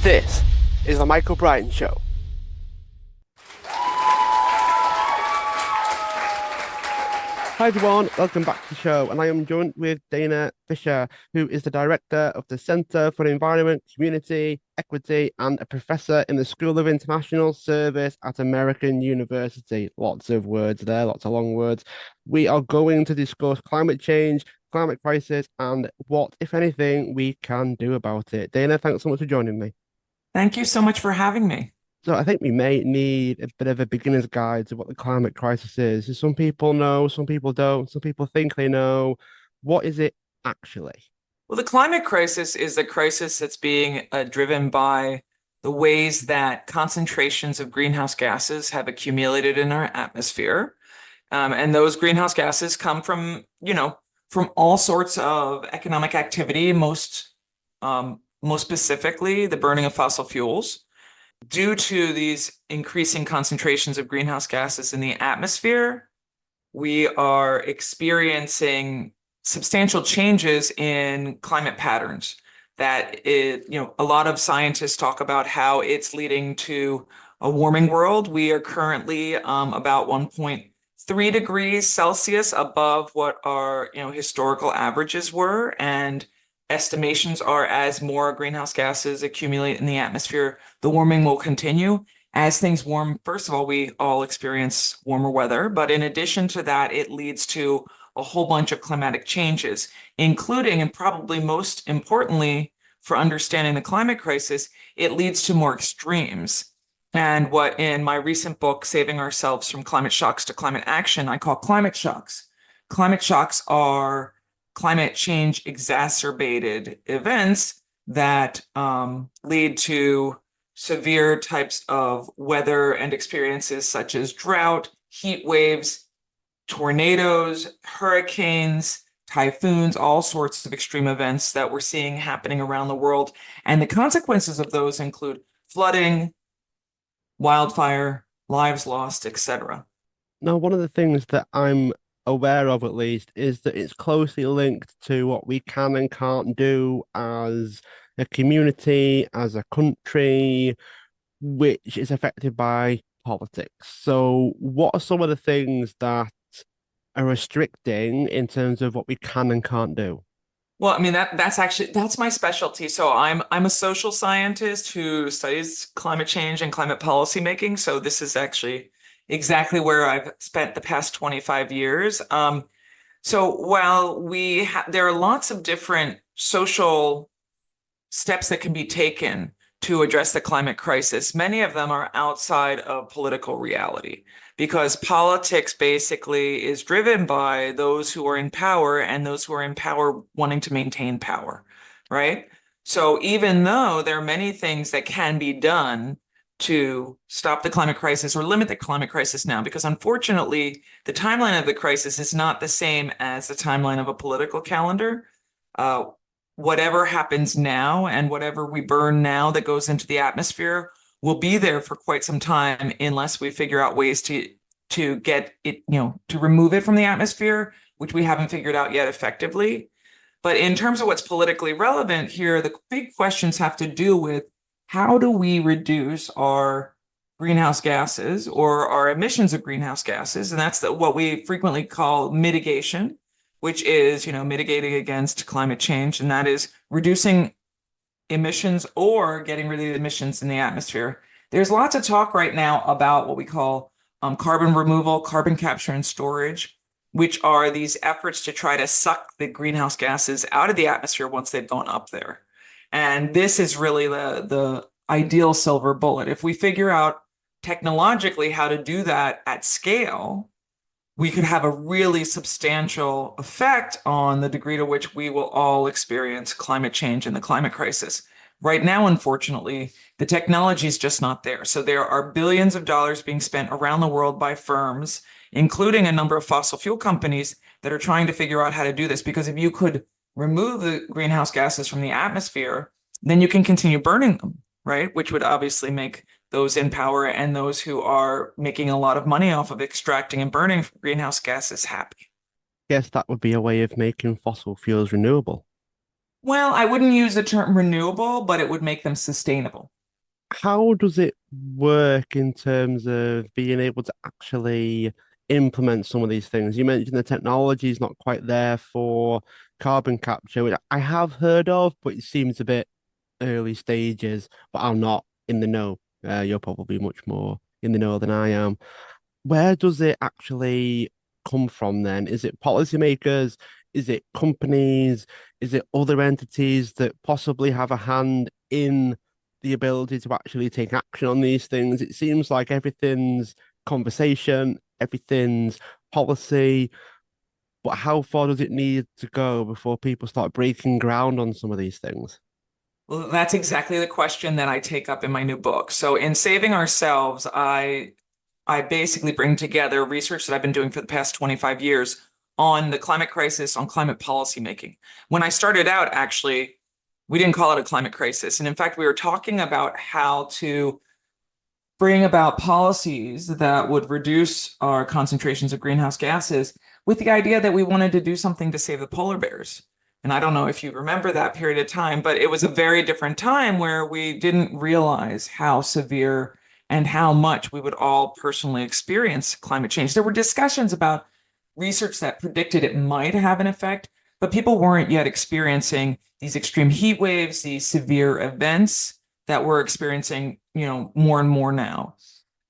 This is the Michael Brighton Show. Hi everyone, welcome back to the show, and I am joined with Dana Fisher, who is the director of the Centre for Environment, Community, Equity, and a professor in the School of International Service at American University. Lots of words there, lots of long words. We are going to discuss climate change, climate crisis, and what, if anything, we can do about it. Dana, thanks so much for joining me. Thank you so much for having me. So I think we may need a bit of a beginner's guide to what the climate crisis is. Some people know, some people don't, some people think they know. What is it actually? Well, the climate crisis is a crisis that's being driven by the ways that concentrations of greenhouse gases have accumulated in our atmosphere. And those greenhouse gases come from all sorts of economic activity, most specifically the burning of fossil fuels. Due to these increasing concentrations of greenhouse gases in the atmosphere, we are experiencing substantial changes in climate patterns. A lot of scientists talk about how it's leading to a warming world. We are currently about 1.3 degrees Celsius above what our, historical averages were, and estimations are as more greenhouse gases accumulate in the atmosphere, the warming will continue. As things warm, first of all, we all experience warmer weather, but in addition to that, it leads to a whole bunch of climatic changes, including, and probably most importantly, for understanding the climate crisis, it leads to more extremes. And what in my recent book, Saving Ourselves from Climate Shocks to Climate Action, I call climate shocks. Climate shocks are climate change exacerbated events that lead to severe types of weather and experiences such as drought, heat waves, tornadoes, hurricanes, typhoons, all sorts of extreme events that we're seeing happening around the world. And the consequences of those include flooding, wildfire, lives lost, etc. Now, one of the things that I'm aware of, at least, is that it's closely linked to what we can and can't do as a community, as a country, which is affected by politics. So, what are some of the things that are restricting in terms of what we can and can't do? Well, I mean that's my specialty. So I'm a social scientist who studies climate change and climate policy making. So this is actually exactly where I've spent the past 25 years. So while there are lots of different social steps that can be taken to address the climate crisis, many of them are outside of political reality because politics basically is driven by those who are in power and those who are in power wanting to maintain power, right? So even though there are many things that can be done to stop the climate crisis or limit the climate crisis now, because unfortunately, the timeline of the crisis is not the same as the timeline of a political calendar. Uh, Whatever happens now and whatever we burn now that goes into the atmosphere will be there for quite some time unless we figure out ways to get it, to remove it from the atmosphere, which we haven't figured out yet effectively. But in terms of what's politically relevant here, the big questions have to do with how do we reduce our greenhouse gases or our emissions of greenhouse gases? And that's what we frequently call mitigation, which is, mitigating against climate change, and that is reducing emissions or getting rid of the emissions in the atmosphere. There's lots of talk right now about what we call carbon removal, carbon capture and storage, which are these efforts to try to suck the greenhouse gases out of the atmosphere once they've gone up there. And this is really the ideal silver bullet. If we figure out technologically how to do that at scale, we could have a really substantial effect on the degree to which we will all experience climate change and the climate crisis. Right now, unfortunately, the technology is just not there. So there are billions of dollars being spent around the world by firms, including a number of fossil fuel companies that are trying to figure out how to do this. Because if you could remove the greenhouse gases from the atmosphere, then you can continue burning them, right? Which would obviously make those in power and those who are making a lot of money off of extracting and burning greenhouse gases happy. Guess that would be a way of making fossil fuels renewable. Well, I wouldn't use the term renewable, but it would make them sustainable. How does it work in terms of being able to actually implement some of these things? You mentioned the technology is not quite there for carbon capture, which I have heard of, but it seems a bit early stages, but I'm not in the know. You're probably much more in the know than I am. Where does it actually come from then? Is it policymakers? Is it companies? Is it other entities that possibly have a hand in the ability to actually take action on these things? It seems like everything's conversation, everything's policy, but how far does it need to go before people start breaking ground on some of these things? Well, that's exactly the question that I take up in my new book. So in Saving Ourselves, I basically bring together research that I've been doing for the past 25 years on the climate crisis, on climate policy making. When I started out, actually, we didn't call it a climate crisis. And in fact, we were talking about how to bring about policies that would reduce our concentrations of greenhouse gases with the idea that we wanted to do something to save the polar bears. And I don't know if you remember that period of time, but it was a very different time where we didn't realize how severe and how much we would all personally experience climate change. There were discussions about research that predicted it might have an effect, but people weren't yet experiencing these extreme heat waves, these severe events that we're experiencing, more and more now.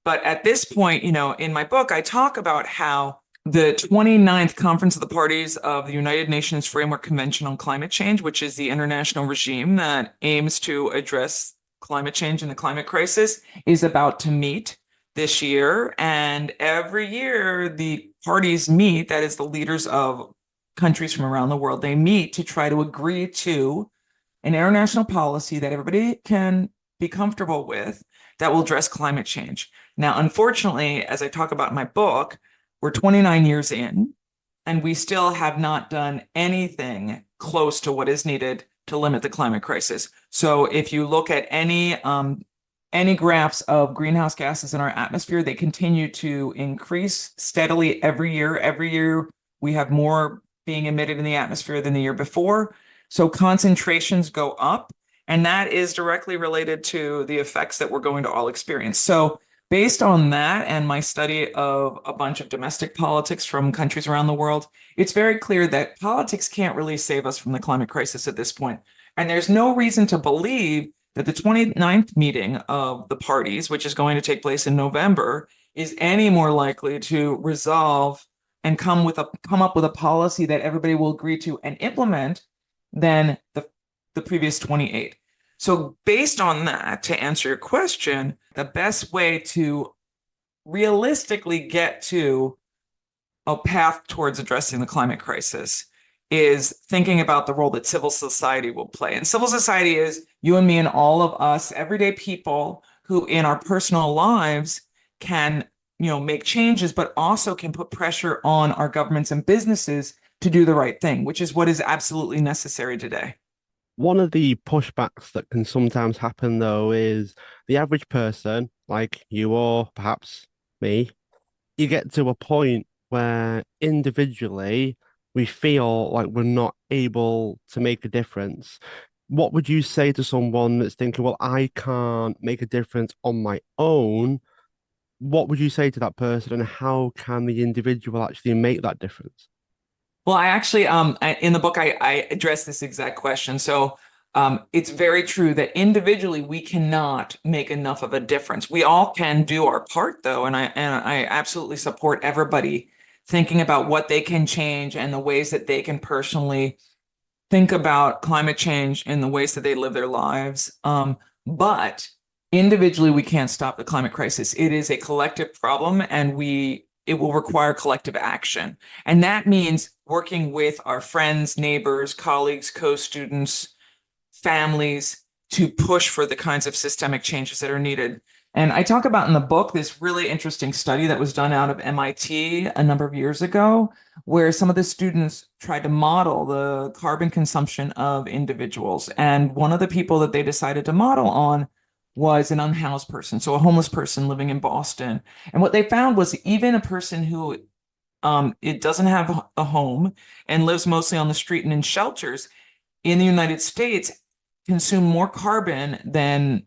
But at this point, in my book, I talk about how the 29th Conference of the Parties of the United Nations Framework Convention on Climate Change, which is the international regime that aims to address climate change and the climate crisis, is about to meet this year. And every year, the parties meet, that is, the leaders of countries from around the world, they meet to try to agree to an international policy that everybody can be comfortable with that will address climate change. Now, unfortunately, as I talk about in my book, we're 29 years in, and we still have not done anything close to what is needed to limit the climate crisis. So if you look at any graphs of greenhouse gases in our atmosphere, they continue to increase steadily every year. Every year, we have more being emitted in the atmosphere than the year before. So concentrations go up, and that is directly related to the effects that we're going to all experience. So based on that and my study of a bunch of domestic politics from countries around the world, it's very clear that politics can't really save us from the climate crisis at this point. And there's no reason to believe that the 29th meeting of the parties, which is going to take place in November, is any more likely to resolve and come up with a policy that everybody will agree to and implement than the previous 28. So based on that, to answer your question, the best way to realistically get to a path towards addressing the climate crisis is thinking about the role that civil society will play. And civil society is you and me and all of us, everyday people who in our personal lives can, make changes, but also can put pressure on our governments and businesses to do the right thing, which is what is absolutely necessary today. One of the pushbacks that can sometimes happen, though, is the average person, like you or perhaps me, you get to a point where individually we feel like we're not able to make a difference. What would you say to someone that's thinking, well, I can't make a difference on my own? What would you say to that person, and how can the individual actually make that difference? Well, I actually, in the book, I address this exact question. So it's very true that individually we cannot make enough of a difference. We all can do our part, though, and I absolutely support everybody thinking about what they can change and the ways that they can personally think about climate change in the ways that they live their lives. But individually, we can't stop the climate crisis. It is a collective problem, and it will require collective action. And that means working with our friends, neighbors, colleagues, co-students, families to push for the kinds of systemic changes that are needed. And I talk about in the book this really interesting study that was done out of MIT a number of years ago, where some of the students tried to model the carbon consumption of individuals. And one of the people that they decided to model on was an unhoused person, so a homeless person living in Boston. And what they found was even a person who it doesn't have a home and lives mostly on the street and in shelters, in the United States consume more carbon than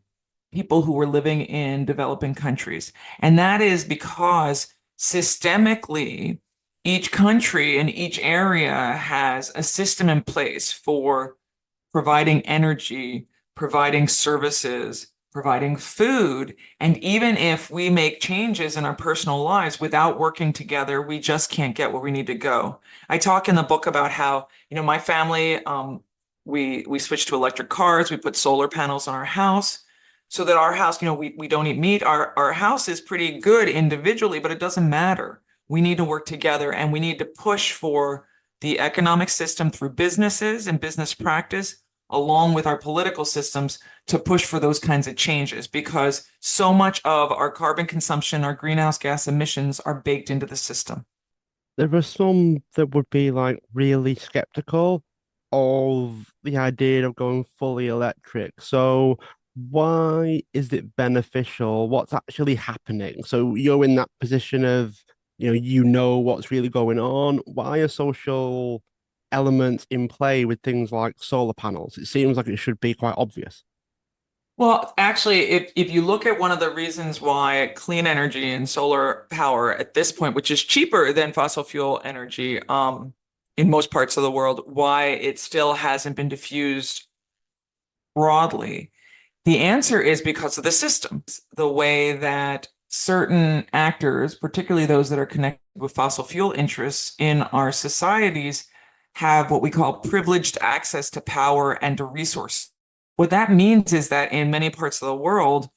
people who were living in developing countries. And that is because systemically, each country and each area has a system in place for providing energy, providing services, providing food. And even if we make changes in our personal lives without working together, we just can't get where we need to go. I talk in the book about how, my family, we switched to electric cars, we put solar panels on our house so that our house, we don't eat meat. Our house is pretty good individually, but it doesn't matter. We need to work together and we need to push for the economic system through businesses and business practice, along with our political systems, to push for those kinds of changes, because so much of our carbon consumption, our greenhouse gas emissions are baked into the system. There are some that would be like really skeptical of the idea of going fully electric. So why is it beneficial? What's actually happening? So you're in that position of, what's really going on. Why are social elements in play with things like solar panels? It seems like it should be quite obvious. Well, actually, if you look at one of the reasons why clean energy and solar power at this point, which is cheaper than fossil fuel energy, in most parts of the world, why it still hasn't been diffused broadly, the answer is because of the systems, the way that certain actors, particularly those that are connected with fossil fuel interests in our societies, have what we call privileged access to power and to resources. What that means is that in many parts of the world,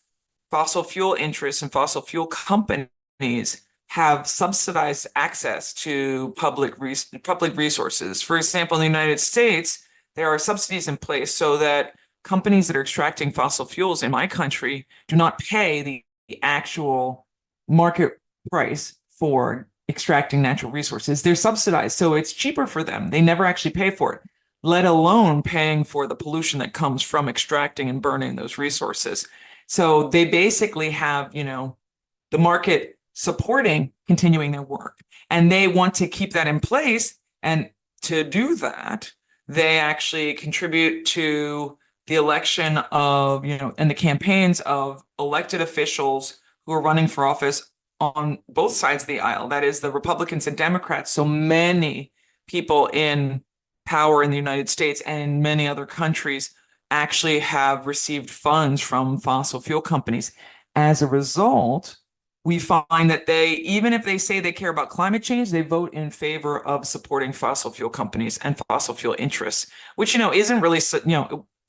fossil fuel interests and fossil fuel companies have subsidized access to public resources. For example, in the United States, there are subsidies in place so that companies that are extracting fossil fuels in my country do not pay the actual market price for extracting natural resources. They're subsidized, so it's cheaper for them. They never actually pay for it, let alone paying for the pollution that comes from extracting and burning those resources. So they basically have, the market supporting continuing their work. And they want to keep that in place. And to do that, they actually contribute to the election of, and the campaigns of elected officials who are running for office on both sides of the aisle. That is the Republicans and Democrats. So many people in power in the United States and in many other countries actually have received funds from fossil fuel companies. As a result, we find that even if they say they care about climate change, they vote in favor of supporting fossil fuel companies and fossil fuel interests, which, isn't really,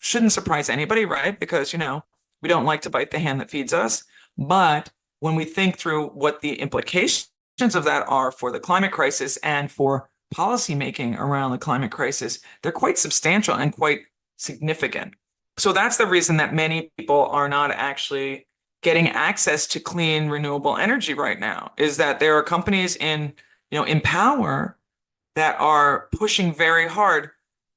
shouldn't surprise anybody, right? Because, we don't like to bite the hand that feeds us. But when we think through what the implications of that are for the climate crisis and for policymaking around the climate crisis, they're quite substantial and quite significant. So that's the reason that many people are not actually getting access to clean renewable energy right now, is that there are companies in power that are pushing very hard,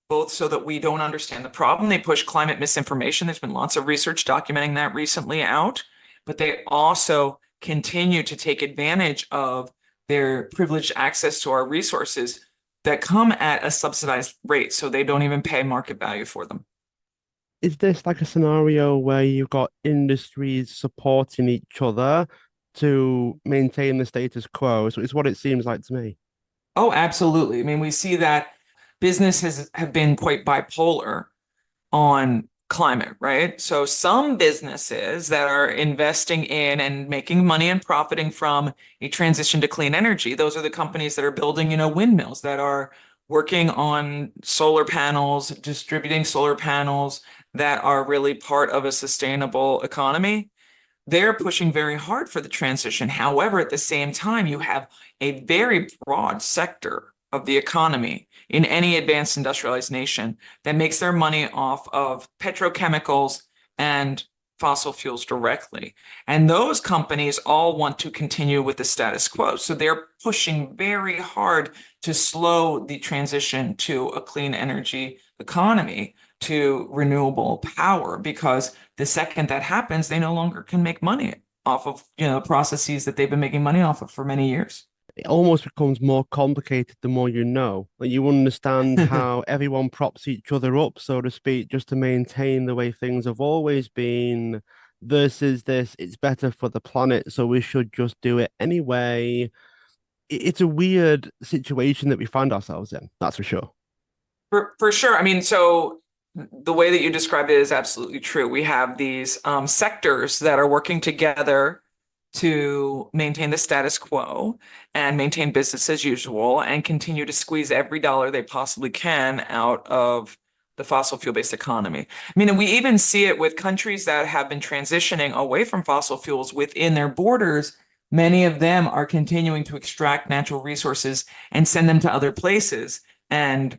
both so that we don't understand the problem. They push climate misinformation. There's been lots of research documenting that recently out, but they also continue to take advantage of their privileged access to our resources that come at a subsidized rate, so they don't even pay market value for them. Is this like a scenario where you've got industries supporting each other to maintain the status quo? So it's what it seems like to me. Oh, absolutely. I mean, we see that businesses have been quite bipolar on climate, right? So some businesses that are investing in and making money and profiting from a transition to clean energy, those are the companies that are building, windmills, that are working on solar panels, distributing solar panels, that are really part of a sustainable economy. They're pushing very hard for the transition. However, at the same time, you have a very broad sector of the economy in any advanced industrialized nation that makes their money off of petrochemicals and fossil fuels directly. And those companies all want to continue with the status quo. So they're pushing very hard to slow the transition to a clean energy economy, to renewable power, because the second that happens, they no longer can make money off of, processes that they've been making money off of for many years. it almost becomes more complicated the more you know. Like you understand how everyone props each other up, so to speak, just to maintain the way things have always been, versus this, it's better for the planet, so we should just do it anyway. It's a weird situation that we find ourselves in, that's for sure. For sure. I mean, so the way that you described it is absolutely true. We have these sectors that are working together to maintain the status quo and maintain business as usual and continue to squeeze every dollar they possibly can out of the fossil fuel-based economy. I mean, and we even see it with countries that have been transitioning away from fossil fuels within their borders. Many of them are continuing to extract natural resources and send them to other places. And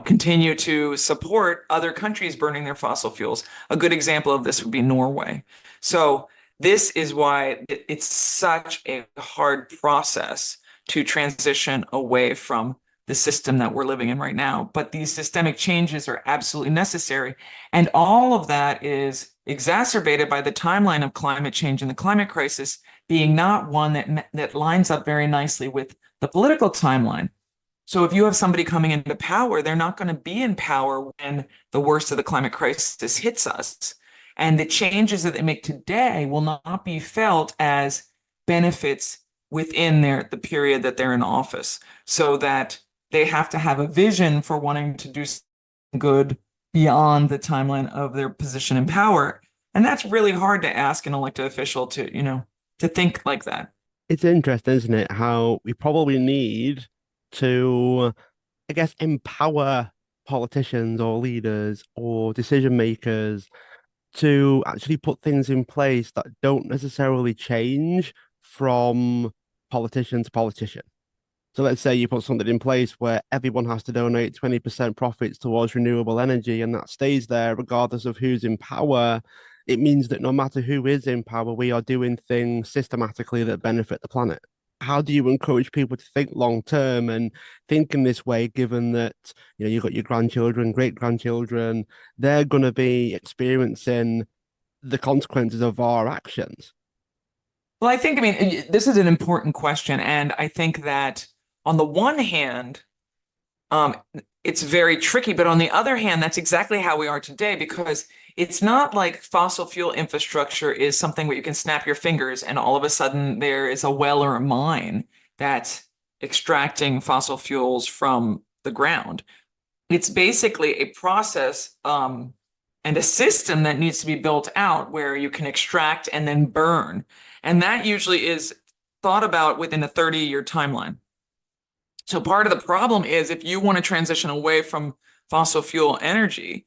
continue to support other countries burning their fossil fuels. A good example of this would be Norway. So this is why it's such a hard process to transition away from the system that we're living in right now. But these systemic changes are absolutely necessary. And all of that is exacerbated by the timeline of climate change and the climate crisis being not one that lines up very nicely with the political timeline. So if you have somebody coming into power, they're not going to be in power when the worst of the climate crisis hits us. And the changes that they make today will not be felt as benefits within the period that they're in office. So that they have to have a vision for wanting to do something good beyond the timeline of their position in power. And that's really hard to ask an elected official to think like that. It's interesting, isn't it? How we probably need to, I guess, empower politicians or leaders or decision makers to actually put things in place that don't necessarily change from politician to politician. So let's say you put something in place where everyone has to donate 20% profits towards renewable energy and that stays there regardless of who's in power. It means that no matter who is in power, we are doing things systematically that benefit the planet. How do you encourage people to think long term and think in this way, given that you've got your grandchildren, great grandchildren, they're going to be experiencing the consequences of our actions? Well, I mean, this is an important question. And I think that on the one hand, um, it's very tricky. But on the other hand, that's exactly how we are today, because it's not like fossil fuel infrastructure is something where you can snap your fingers and all of a sudden there is a well or a mine that's extracting fossil fuels from the ground. It's basically a process and a system that needs to be built out where you can extract and then burn. And that usually is thought about within a 30-year timeline. So part of the problem is if you want to transition away from fossil fuel energy,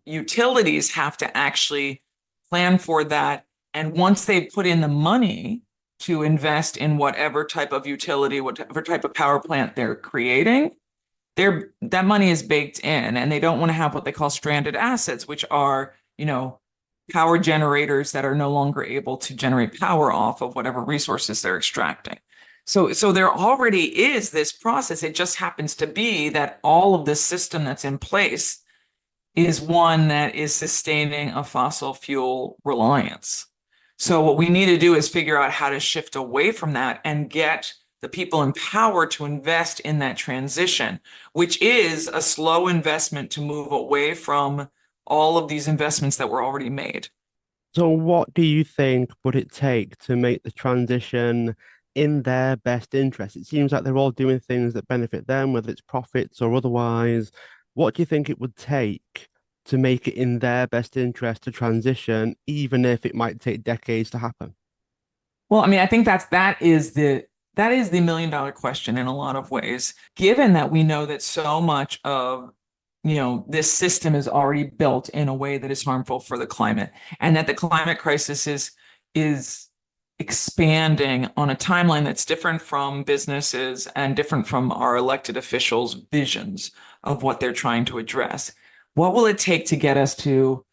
utilities have to actually plan for that. And once they put in the money to invest in whatever type of utility, whatever type of power plant they're creating, that money is baked in, and they don't want to have what they call stranded assets, which are, power generators that are no longer able to generate power off of whatever resources they're extracting. So there already is this process. It just happens to be that all of this system that's in place is one that is sustaining a fossil fuel reliance. So what we need to do is figure out how to shift away from that and get the people in power to invest in that transition, which is a slow investment to move away from all of these investments that were already made. So, what do you think would it take to make the transition in their best interest? It seems like they're all doing things that benefit them, whether it's profits or otherwise. What do you think it would take to make it in their best interest to transition, even if it might take decades to happen? Well, I mean, I think that is the million-dollar question in a lot of ways, given that we know that so much of this system is already built in a way that is harmful for the climate, and that the climate crisis is expanding on a timeline that's different from businesses and different from our elected officials' visions of what they're trying to address. What will it take to get us to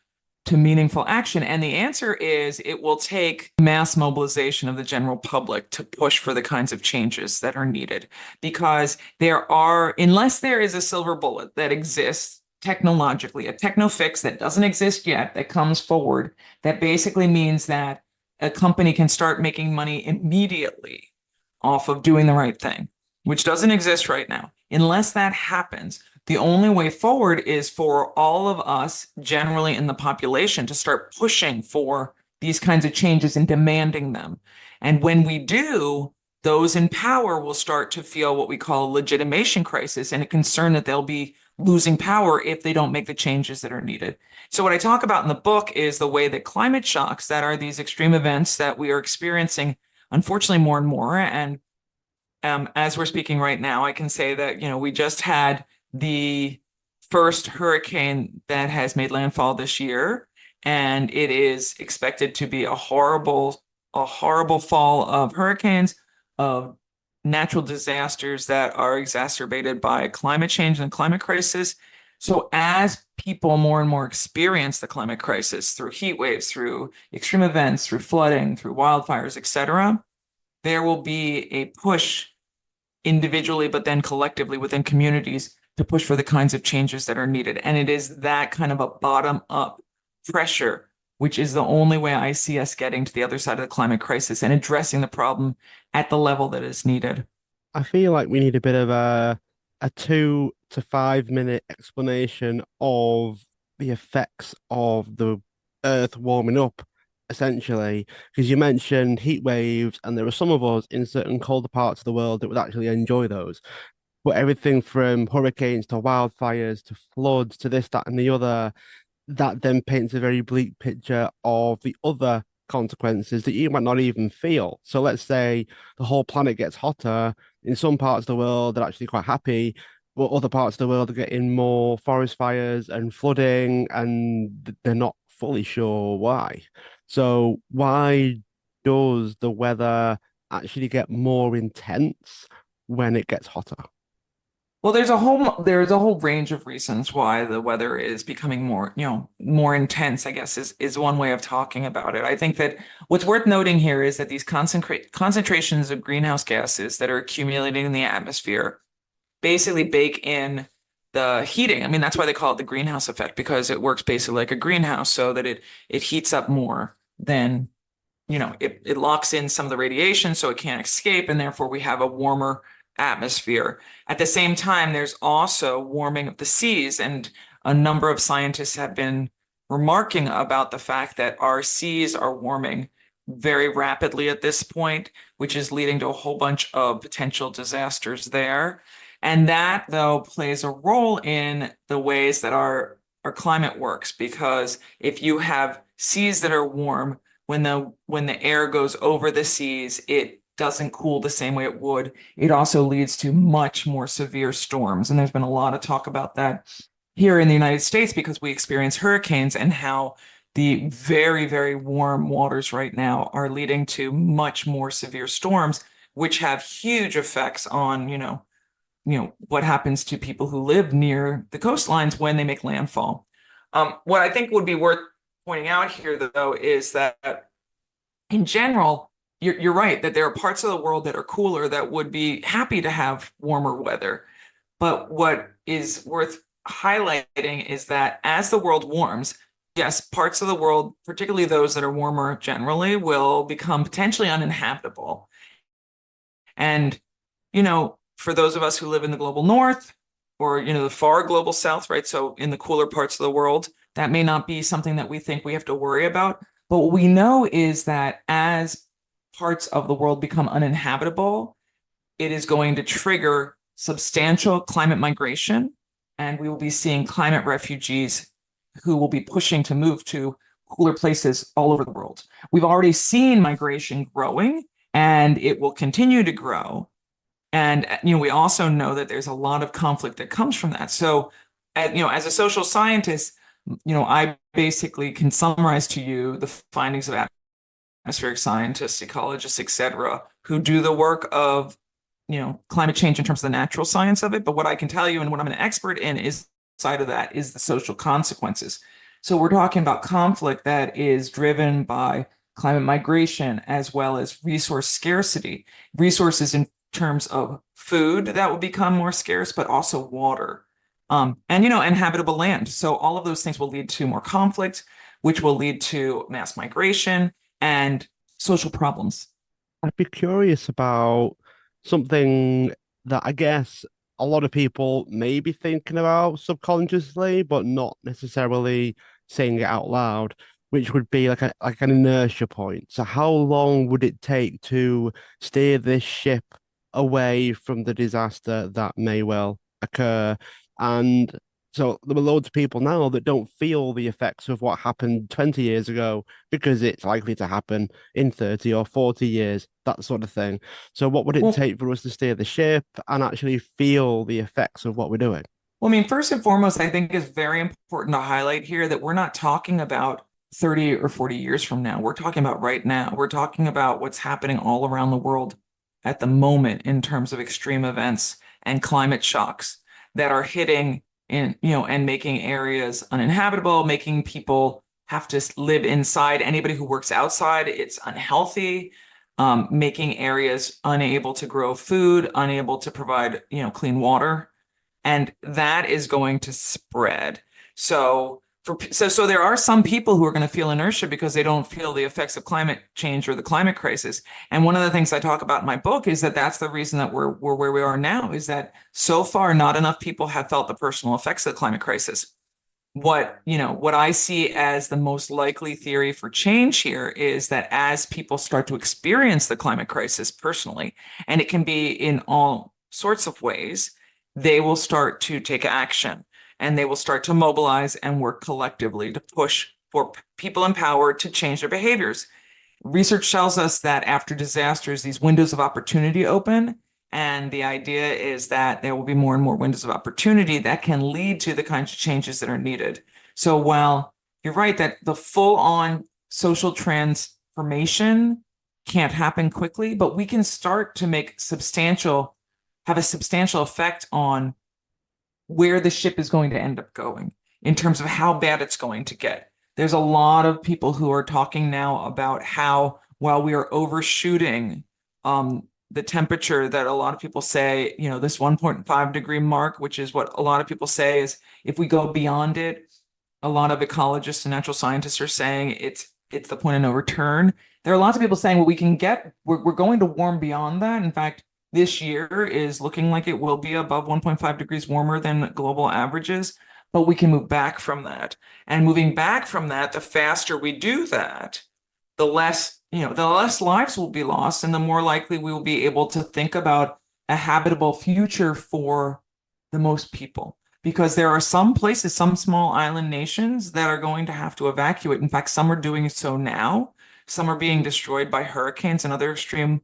meaningful action? And the answer is it will take mass mobilization of the general public to push for the kinds of changes that are needed. Because unless there is a silver bullet that exists technologically, a techno fix that doesn't exist yet, that comes forward, that basically means that a company can start making money immediately off of doing the right thing, which doesn't exist right now. Unless that happens, the only way forward is for all of us generally in the population to start pushing for these kinds of changes and demanding them. And when we do, those in power will start to feel what we call a legitimation crisis and a concern that they'll be losing power if they don't make the changes that are needed. So what I talk about in the book is the way that climate shocks, that are these extreme events that we are experiencing, unfortunately, more and more. And as we're speaking right now, I can say that, we just had the first hurricane that has made landfall this year, and it is expected to be a horrible fall of hurricanes, of natural disasters that are exacerbated by climate change and climate crisis. So as people more and more experience the climate crisis through heat waves, through extreme events, through flooding, through wildfires, etc., there will be a push individually, but then collectively within communities to push for the kinds of changes that are needed. And it is that kind of a bottom-up pressure, which is the only way I see us getting to the other side of the climate crisis and addressing the problem at the level that is needed. I feel like we need a bit of a 2 to 5 minute explanation of the effects of the Earth warming up, essentially, because you mentioned heat waves, and there are some of us in certain colder parts of the world that would actually enjoy those. But everything from hurricanes to wildfires to floods to this, that, and the other, that then paints a very bleak picture of the other consequences that you might not even feel. So let's say the whole planet gets hotter. In some parts of the world, they're actually quite happy, but other parts of the world are getting more forest fires and flooding, and they're not fully sure why. So why does the weather actually get more intense when it gets hotter? Well, there's a whole range of reasons why the weather is becoming more intense, I guess is one way of talking about it. I think that what's worth noting here is that these concentrations of greenhouse gases that are accumulating in the atmosphere basically bake in the heating. I mean, that's why they call it the greenhouse effect, because it works basically like a greenhouse, so that it heats up more than, it locks in some of the radiation so it can't escape, and therefore we have a warmer atmosphere. At the same time, there's also warming of the seas, and a number of scientists have been remarking about the fact that our seas are warming very rapidly at this point, which is leading to a whole bunch of potential disasters there. And that, though, plays a role in the ways that our climate works, because if you have seas that are warm, when the air goes over the seas, it doesn't cool the same way it would. It also leads to much more severe storms. And there's been a lot of talk about that here in the United States, because we experience hurricanes, and how the very, very warm waters right now are leading to much more severe storms, which have huge effects on, what happens to people who live near the coastlines when they make landfall. What I think would be worth pointing out here, though, is that in general, you're right that there are parts of the world that are cooler that would be happy to have warmer weather. But what is worth highlighting is that as the world warms, yes, parts of the world, particularly those that are warmer generally, will become potentially uninhabitable. And, for those of us who live in the global north, or, the far global south, right? So in the cooler parts of the world, that may not be something that we think we have to worry about. But what we know is that as parts of the world become uninhabitable, it is going to trigger substantial climate migration, and we will be seeing climate refugees who will be pushing to move to cooler places all over the world. We've already seen migration growing, and it will continue to grow. And we also know that there's a lot of conflict that comes from that. So, as a social scientist, I basically can summarize to you the findings of atmospheric scientists, ecologists, etc., who do the work of, climate change in terms of the natural science of it. But what I can tell you, and what I'm an expert in, is side of that is the social consequences. So we're talking about conflict that is driven by climate migration, as well as resource scarcity, resources in terms of food that will become more scarce, but also water, and habitable land. So all of those things will lead to more conflict, which will lead to mass migration and social problems. I'd be curious about something that I guess a lot of people may be thinking about subconsciously, but not necessarily saying it out loud, which would be like an inertia point. So how long would it take to steer this ship away from the disaster that may well occur? And so there are loads of people now that don't feel the effects of what happened 20 years ago because it's likely to happen in 30 or 40 years, that sort of thing. So what would it Well, take for us to steer the ship and actually feel the effects of what we're doing? Well, I mean, first and foremost, I think it's very important to highlight here that we're not talking about 30 or 40 years from now. We're talking about right now. We're talking about what's happening all around the world at the moment in terms of extreme events and climate shocks that are hitting and making areas uninhabitable, making people have to live inside. Anybody who works outside, it's unhealthy, making areas unable to grow food, unable to provide, clean water, and that is going to spread. So there are some people who are going to feel inertia because they don't feel the effects of climate change or the climate crisis. And one of the things I talk about in my book is that that's the reason that we're where we are now, is that so far not enough people have felt the personal effects of the climate crisis. What I see as the most likely theory for change here is that as people start to experience the climate crisis personally, and it can be in all sorts of ways, they will start to take action and they will start to mobilize and work collectively to push for people in power to change their behaviors. Research tells us that after disasters, these windows of opportunity open. And the idea is that there will be more and more windows of opportunity that can lead to the kinds of changes that are needed. So while you're right that the full-on social transformation can't happen quickly, but we can start to have a substantial effect on where the ship is going to end up going in terms of how bad it's going to get. There's a lot of people who are talking now about how, while we are overshooting the temperature that a lot of people say, this 1.5-degree mark, which is what a lot of people say is if we go beyond it, a lot of ecologists and natural scientists are saying it's the point of no return. There are lots of people saying, well, we're going to warm beyond that. In fact, this year is looking like it will be above 1.5 degrees warmer than global averages, but we can move back from that. And moving back from that, the faster we do that, the less lives will be lost, and the more likely we will be able to think about a habitable future for the most people. Because there are some places, some small island nations that are going to have to evacuate. In fact, some are doing so now. Some are being destroyed by hurricanes and other extreme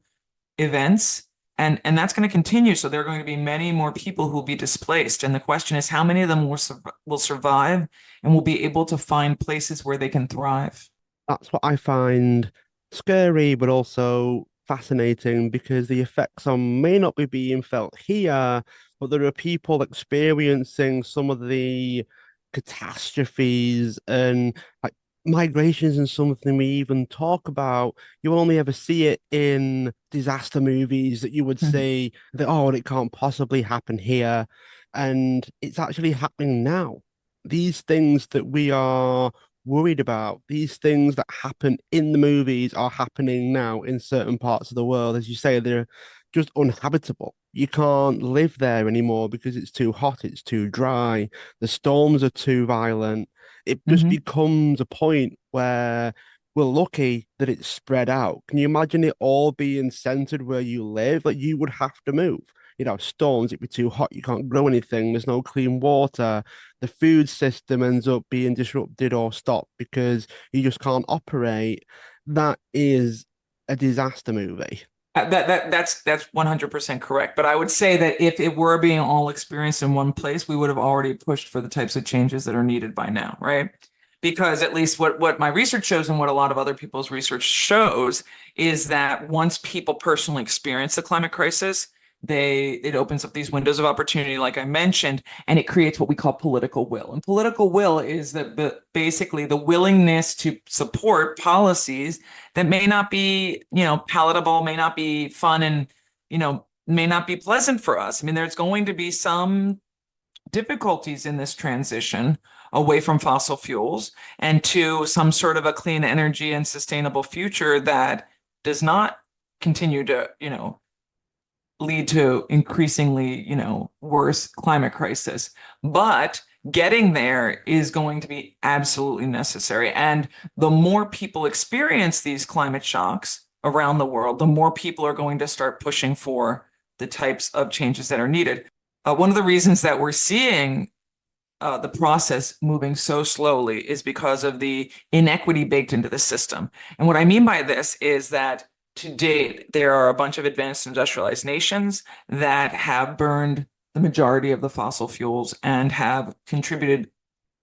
events. And that's going to continue. So there are going to be many more people who will be displaced. And the question is, how many of them will survive and will be able to find places where they can thrive? That's what I find scary, but also fascinating because the effects on may not be being felt here, but there are people experiencing some of the catastrophes and like migration isn't something we even talk about. You only ever see it in disaster movies that you would say that, oh, it can't possibly happen here. And it's actually happening now. These things that we are worried about, these things that happen in the movies are happening now in certain parts of the world. As you say, they're just uninhabitable. You can't live there anymore because it's too hot, it's too dry, the storms are too violent. It just Mhm. becomes a point where we're lucky that it's spread out. Can you imagine it all being centered where you live? Like you would have to move. Storms, it'd be too hot, you can't grow anything, there's no clean water, the food system ends up being disrupted or stopped because you just can't operate. That is a disaster movie. That's 100% correct. But I would say that if it were being all experienced in one place, we would have already pushed for the types of changes that are needed by now, right? Because at least what my research shows and what a lot of other people's research shows is that once people personally experience the climate crisis, it opens up these windows of opportunity, like I mentioned, and it creates what we call political will. And political will is basically the willingness to support policies that may not be, palatable, may not be fun, and, may not be pleasant for us. I mean, there's going to be some difficulties in this transition away from fossil fuels and to some sort of a clean energy and sustainable future that does not continue to, lead to increasingly, worse climate crisis. But getting there is going to be absolutely necessary. And the more people experience these climate shocks around the world, the more people are going to start pushing for the types of changes that are needed. One of the reasons that we're seeing the process moving so slowly is because of the inequity baked into the system. And what I mean by this is that to date, there are a bunch of advanced industrialized nations that have burned the majority of the fossil fuels and have contributed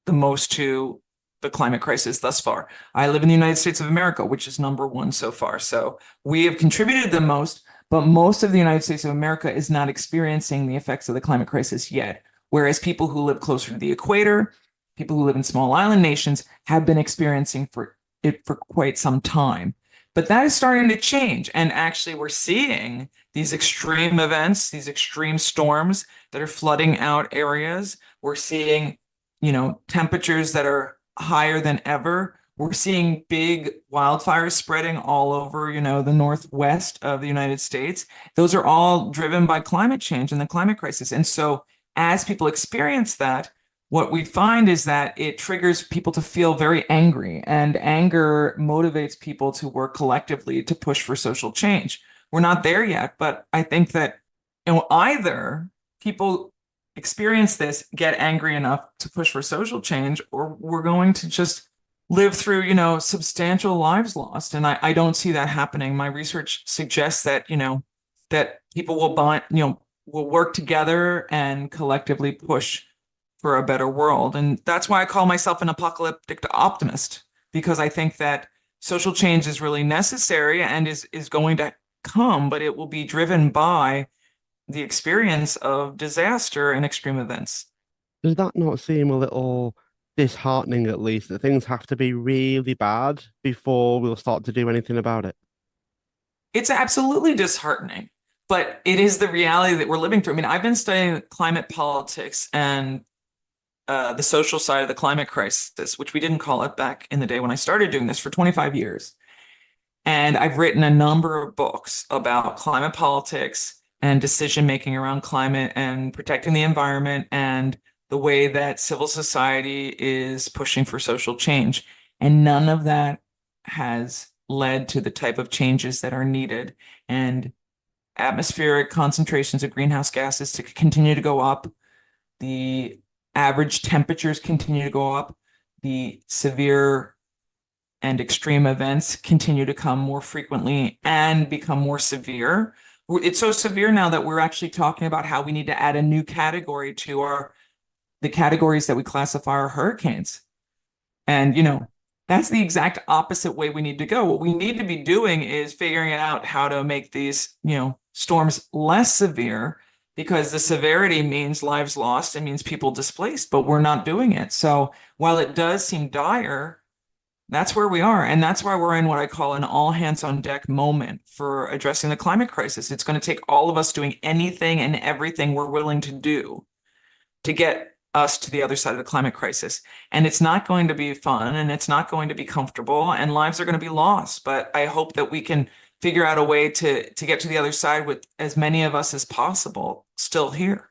the most to the climate crisis thus far. I live in the United States of America, which is number one so far. So we have contributed the most, but most of the United States of America is not experiencing the effects of the climate crisis yet. Whereas people who live closer to the equator, people who live in small island nations have been experiencing it for quite some time. But that is starting to change. And actually, we're seeing these extreme events, these extreme storms that are flooding out areas. We're seeing, temperatures that are higher than ever. We're seeing big wildfires spreading all over, the northwest of the United States. Those are all driven by climate change and the climate crisis. And so as people experience that, what we find is that it triggers people to feel very angry, and anger motivates people to work collectively to push for social change. We're not there yet, but I think that either people experience this, get angry enough to push for social change, or we're going to just live through, substantial lives lost. And I don't see that happening. My research suggests that, that people will bind, will work together and collectively push for a better world. And that's why I call myself an apocalyptic optimist, because I think that social change is really necessary and is going to come, but it will be driven by the experience of disaster and extreme events. Does that not seem a little disheartening, at least, that things have to be really bad before we'll start to do anything about it? It's absolutely disheartening, but it is the reality that we're living through. I mean, I've been studying climate politics and the social side of the climate crisis, which we didn't call it back in the day when I started doing this, for 25 years. And I've written a number of books about climate politics and decision making around climate and protecting the environment and the way that civil society is pushing for social change. And none of that has led to the type of changes that are needed. And atmospheric concentrations of greenhouse gases to continue to go up. The average temperatures continue to go up. The severe and extreme events continue to come more frequently and become more severe. It's so severe now that we're actually talking about how we need to add a new category to the categories that we classify our hurricanes. And, that's the exact opposite way we need to go. What we need to be doing is figuring out how to make these, storms less severe, because the severity means lives lost and means people displaced, but we're not doing it. So while it does seem dire, that's where we are. And that's why we're in what I call an all hands on deck moment for addressing the climate crisis. It's going to take all of us doing anything and everything we're willing to do to get us to the other side of the climate crisis. And it's not going to be fun and it's not going to be comfortable and lives are going to be lost. But I hope that we can figure out a way to get to the other side with as many of us as possible still here.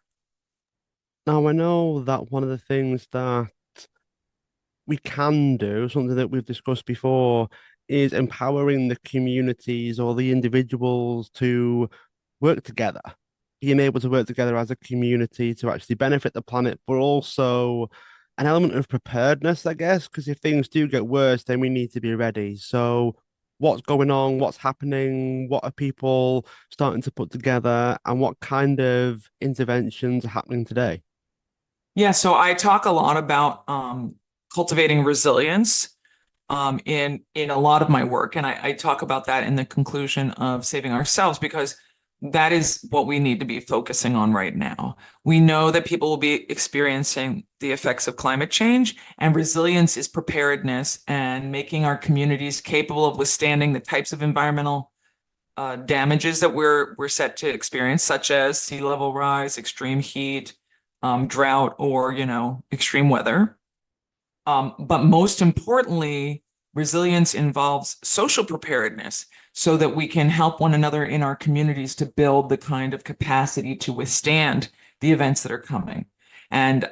Now, I know that one of the things that we can do, something that we've discussed before, is empowering the communities or the individuals to work together, being able to work together as a community to actually benefit the planet, but also an element of preparedness, I guess, because if things do get worse, then we need to be ready. So, what's going on? What's happening? What are people starting to put together? And what kind of interventions are happening today? Yeah, so I talk a lot about cultivating resilience in a lot of my work, and I talk about that in the conclusion of Saving Ourselves, because that is what we need to be focusing on right now. We know that people will be experiencing the effects of climate change, and resilience is preparedness and making our communities capable of withstanding the types of environmental damages that we're set to experience, such as sea level rise, extreme heat, drought, or extreme weather. But most importantly, resilience involves social preparedness so that we can help one another in our communities to build the kind of capacity to withstand the events that are coming. And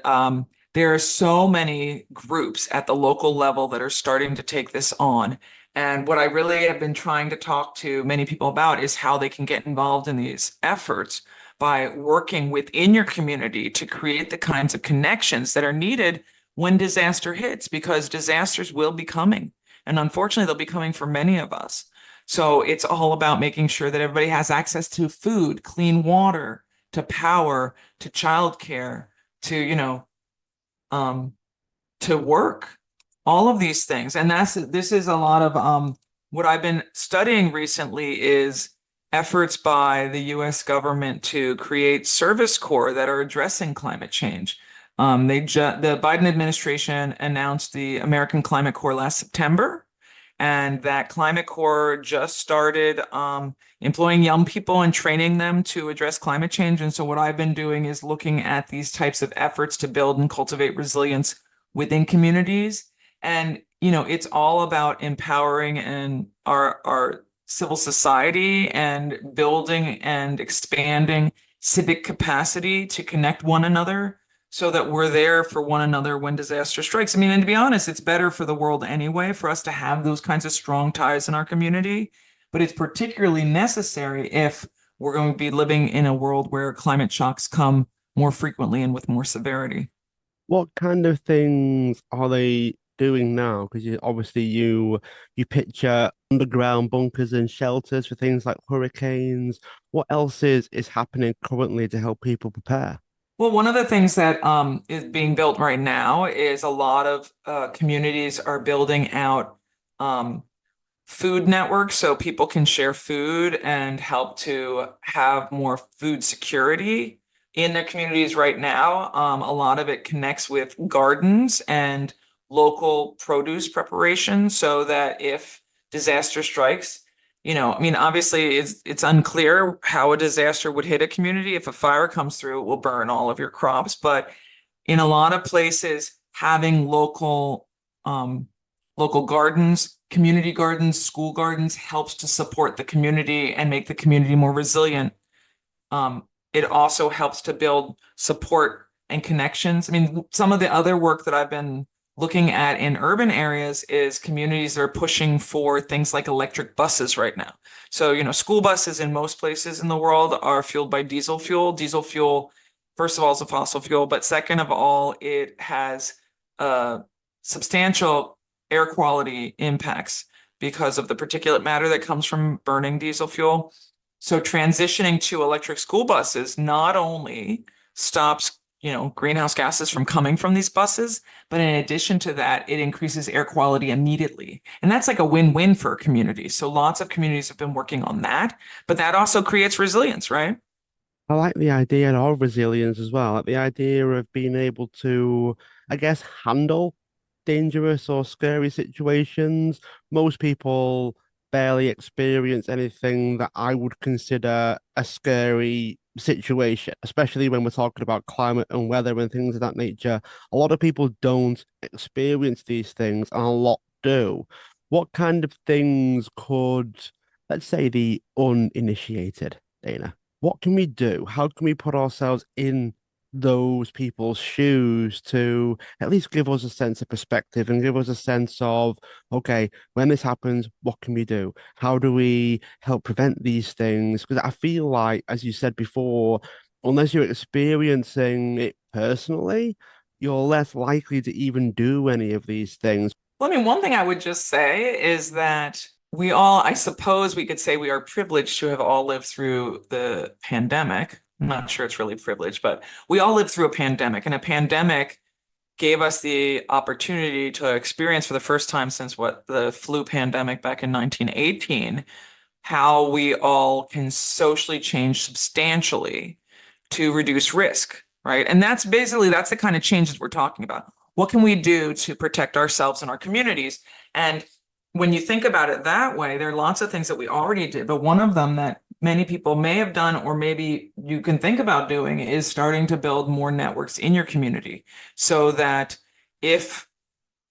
there are so many groups at the local level that are starting to take this on. And what I really have been trying to talk to many people about is how they can get involved in these efforts by working within your community to create the kinds of connections that are needed when disaster hits, because disasters will be coming. And unfortunately, they'll be coming for many of us. So it's all about making sure that everybody has access to food, clean water, to power, to childcare, to, to work, all of these things. And this is a lot of what I've been studying recently is efforts by the US government to create service corps that are addressing climate change. The Biden administration announced the American Climate Corps last September, and that Climate Corps just started employing young people and training them to address climate change. And so what I've been doing is looking at these types of efforts to build and cultivate resilience within communities. And, it's all about empowering and our civil society and building and expanding civic capacity to connect one another so that we're there for one another when disaster strikes. I mean, and to be honest, it's better for the world anyway for us to have those kinds of strong ties in our community, but it's particularly necessary if we're going to be living in a world where climate shocks come more frequently and with more severity. What kind of things are they doing now? Because you picture underground bunkers and shelters for things like hurricanes. What else is happening currently to help people prepare? Well, one of the things that is being built right now is a lot of communities are building out um, food networks so people can share food and help to have more food security in their communities right now. A lot of it connects with gardens and local produce preparation so that if disaster strikes, I mean, obviously it's unclear how a disaster would hit a community. If a fire comes through, it will burn all of your crops. But in a lot of places, having local gardens, community gardens, school gardens helps to support the community and make the community more resilient. It also helps to build support and connections. I mean, some of the other work that I've been looking at in urban areas is communities that are pushing for things like electric buses right now. So, school buses in most places in the world are fueled by diesel fuel. Diesel fuel, first of all, is a fossil fuel, but second of all, it has substantial air quality impacts because of the particulate matter that comes from burning diesel fuel. So transitioning to electric school buses not only stops, greenhouse gases from coming from these buses, but in addition to that, it increases air quality immediately. And that's like a win-win for a community. So lots of communities have been working on that, but that also creates resilience, right? I like the idea of resilience as well, like the idea of being able to, I guess, handle dangerous or scary situations. Most people barely experience anything that I would consider a scary situation, especially when we're talking about climate and weather and things of that nature. A lot of people don't experience these things, and a lot do. What kind of things could, let's say, the uninitiated, Dana? What can we do? How can we put ourselves in those people's shoes to at least give us a sense of perspective and give us a sense of, okay, when this happens, what can we do? How do we help prevent these things? Because I feel like, as you said before, unless you're experiencing it personally, you're less likely to even do any of these things. Well, I mean, one thing I would just say is that we all, I suppose we could say we are privileged to have all lived through the pandemic. I'm not sure it's really privileged, but we all lived through a pandemic, and a pandemic gave us the opportunity to experience for the first time since the flu pandemic back in 1918, how we all can socially change substantially to reduce risk, right? And that's the kind of changes we're talking about. What can we do to protect ourselves and our communities? And when you think about it that way, there are lots of things that we already did, but one of them that many people may have done, or maybe you can think about doing, is starting to build more networks in your community so that if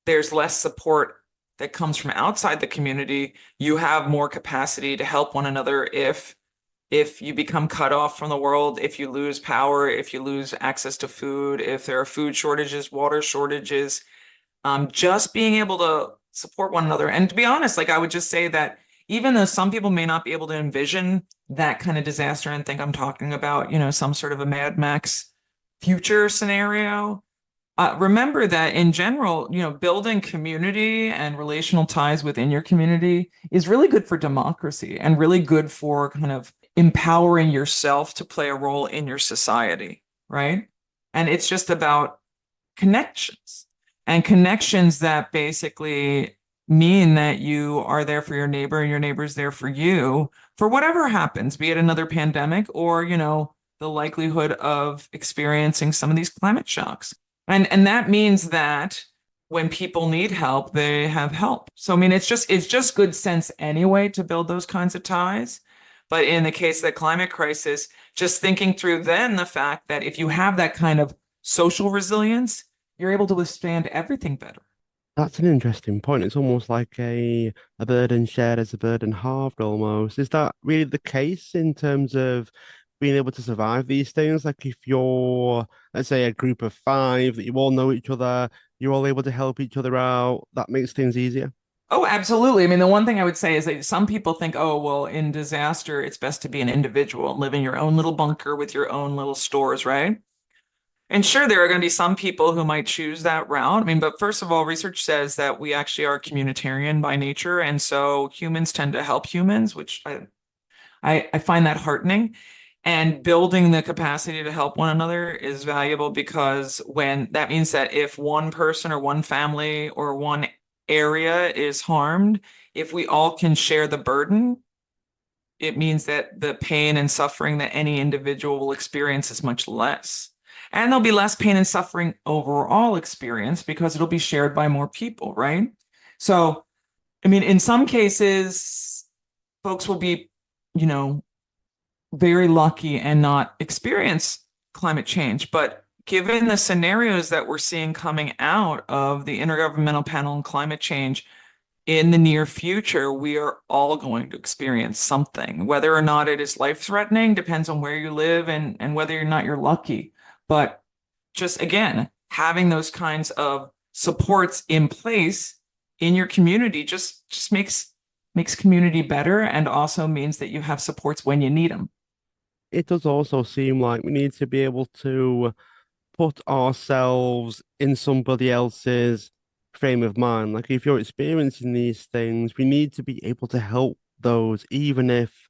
there's less support that comes from outside the community, you have more capacity to help one another if you become cut off from the world, if you lose power, if you lose access to food, if there are food shortages, water shortages, just being able to support one another. And to be honest, like I would just say that even though some people may not be able to envision that kind of disaster and think I'm talking about, some sort of a Mad Max future scenario, remember that in general, building community and relational ties within your community is really good for democracy and really good for kind of empowering yourself to play a role in your society, right? And it's just about connections and connections that basically mean that you are there for your neighbor and your neighbor's there for you for whatever happens, be it another pandemic or, the likelihood of experiencing some of these climate shocks. And that means that when people need help, they have help. So I mean, it's just good sense anyway to build those kinds of ties. But in the case of the climate crisis, just thinking through then the fact that if you have that kind of social resilience, you're able to withstand everything better. That's an interesting point. It's almost like a burden shared as a burden halved almost. Is that really the case in terms of being able to survive these things? Like if you're, let's say, a group of five that you all know each other, you're all able to help each other out, that makes things easier. Oh, absolutely. I mean, the one thing I would say is that some people think, oh, well, in disaster, it's best to be an individual and live in your own little bunker with your own little stores, right? And sure, there are going to be some people who might choose that route. I mean, but first of all, research says that we actually are communitarian by nature. And so humans tend to help humans, which I find that heartening. And building the capacity to help one another is valuable because when that means that if one person or one family or one area is harmed, if we all can share the burden, it means that the pain and suffering that any individual will experience is much less. And there'll be less pain and suffering overall experience because it'll be shared by more people, right? So, I mean, in some cases, folks will be, you know, very lucky and not experience climate change. But given the scenarios that we're seeing coming out of the Intergovernmental Panel on Climate Change, in the near future, we are all going to experience something. Whether or not it is life-threatening depends on where you live and whether or not you're lucky. But just again, having those kinds of supports in place in your community just makes community better and also means that you have supports when you need them. It does also seem like we need to be able to put ourselves in somebody else's frame of mind. Like if you're experiencing these things, we need to be able to help those, even if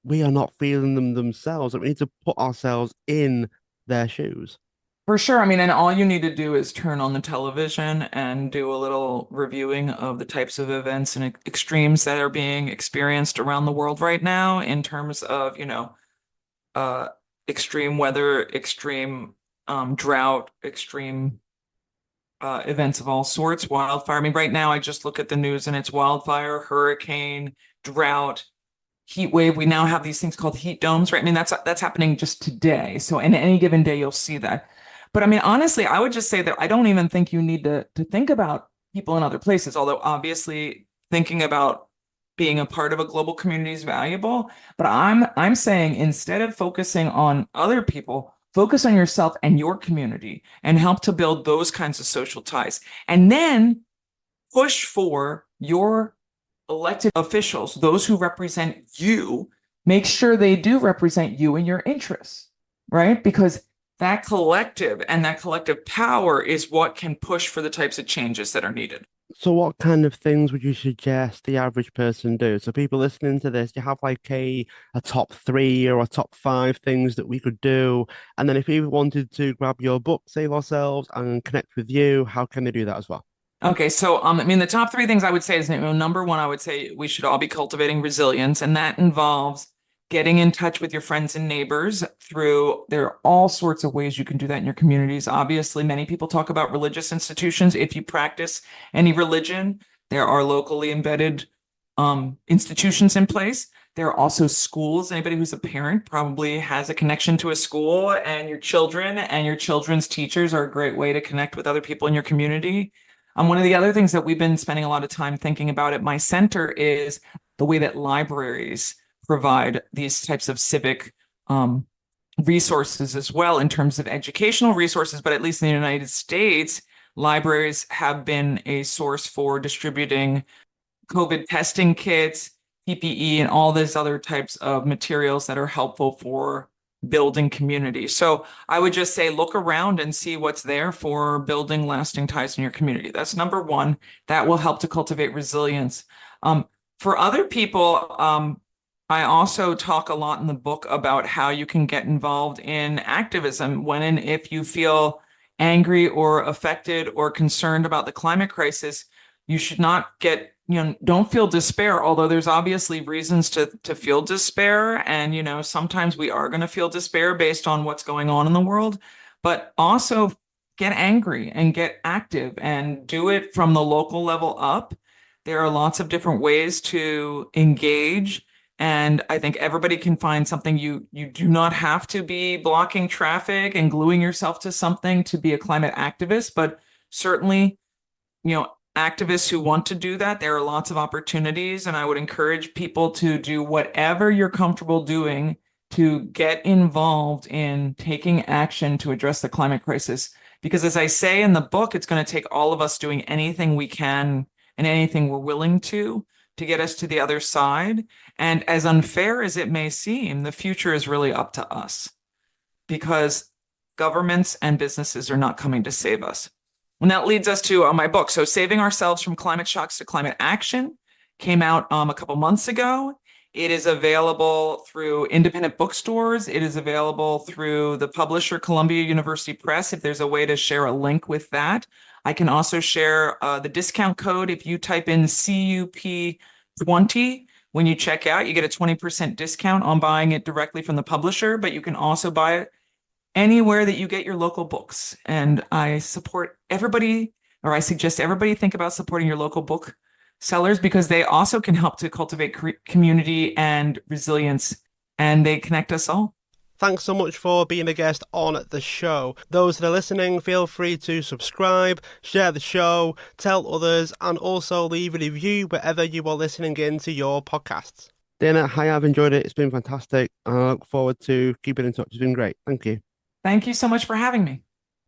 we are not feeling them themselves. Like we need to put ourselves in their shoes. For sure. I mean, and all you need to do is turn on the television and do a little reviewing of the types of events and extremes that are being experienced around the world right now in terms of, uh, extreme weather, extreme drought, extreme events of all sorts, wildfire. I mean, right now I just look at the news and it's wildfire, hurricane, drought, heat wave. We now have these things called heat domes, right? I mean, that's happening just today. So in any given day, you'll see that. But I mean, honestly, I would just say that I don't even think you need to think about people in other places, although obviously thinking about being a part of a global community is valuable. But I'm saying instead of focusing on other people, focus on yourself and your community and help to build those kinds of social ties. And then push for your elected officials, those who represent you, make sure they do represent you and your interests, right? Because that collective and that collective power is what can push for the types of changes that are needed. So what kind of things would you suggest the average person do? So people listening to this, you have like a top three or a top five things that we could do. And then if people wanted to grab your book, Save Ourselves, and connect with you, how can they do that as well? Okay, so I mean, the top three things I would say is number one, I would say we should all be cultivating resilience, and that involves getting in touch with your friends and neighbors through there are all sorts of ways you can do that in your communities. Obviously, many people talk about religious institutions. If you practice any religion, there are locally embedded institutions in place. There are also schools. Anybody who's a parent probably has a connection to a school, and your children and your children's teachers are a great way to connect with other people in your community. One of the other things that we've been spending a lot of time thinking about at my center is the way that libraries provide these types of civic resources as well in terms of educational resources. But at least in the United States, libraries have been a source for distributing COVID testing kits, PPE, and all these other types of materials that are helpful for building community. So I would just say look around and see what's there for building lasting ties in your community. That's number one. That will help to cultivate resilience. For other people, I also talk a lot in the book about how you can get involved in activism when and if you feel angry or affected or concerned about the climate crisis. You should not get, don't feel despair, although there's obviously reasons to feel despair. And, sometimes we are going to feel despair based on what's going on in the world, but also get angry and get active and do it from the local level up. There are lots of different ways to engage. And I think everybody can find something. You do not have to be blocking traffic and gluing yourself to something to be a climate activist, but certainly, activists who want to do that, there are lots of opportunities, and I would encourage people to do whatever you're comfortable doing to get involved in taking action to address the climate crisis. Because as I say in the book, it's going to take all of us doing anything we can and anything we're willing to get us to the other side. And as unfair as it may seem, the future is really up to us because governments and businesses are not coming to save us. And that leads us to my book. So Saving Ourselves from Climate Shocks to Climate Action came out a couple months ago. It is available through independent bookstores. It is available through the publisher, Columbia University Press. If there's a way to share a link with that, I can also share the discount code. If you type in CUP20, when you check out, you get a 20% discount on buying it directly from the publisher, but you can also buy it anywhere that you get your local books. And I support everybody, or I suggest everybody think about supporting your local book sellers because they also can help to cultivate community and resilience, and they connect us all. Thanks so much for being a guest on the show. Those that are listening, feel free to subscribe, share the show, tell others, and also leave a review wherever you are listening into your podcasts. Dana, hi, I've enjoyed it. It's been fantastic. I look forward to keeping in touch. It's been great. Thank you. Thank you so much for having me.